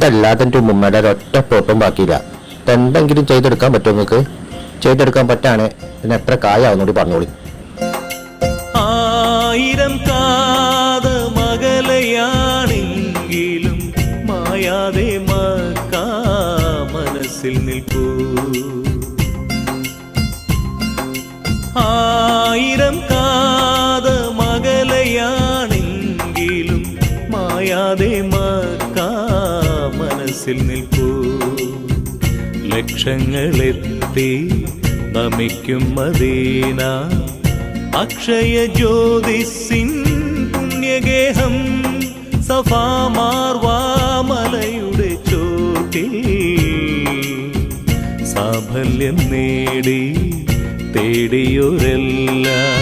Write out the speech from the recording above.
ഇതല്ലാതെ എൻ്റെ ഉമ്മയുടെ ഒരൊറ്റ ഫോട്ടോയും ബാക്കിയില്ല. എന്തെങ്കിലും ചെയ്തെടുക്കാൻ പറ്റുമോ നിങ്ങൾക്ക്? ചെയ്തെടുക്കാൻ പറ്റാണ് പിന്നെ എത്ര കായാവുന്നൂടി പറഞ്ഞോളി. ആയിരം കാത മകലയാണെങ്കിലും മായാതെ മക്കാ മനസ്സിൽ നിൽപ്പൂ. ആയിരം കാത മകലയാണെങ്കിലും മായാതെ മക്കാ മനസ്സിൽ നിൽപ്പൂ. ലക്ഷങ്ങളെത്തി നമിക്കും മദീന അക്ഷയ ജ്യോതിസിൻ പുണ്യഗേഹം സഫാ മാർവാ മലയുടെ ചോട്ടിൽ സാഫല്യം നേടി തേടിയൊരെല്ലാം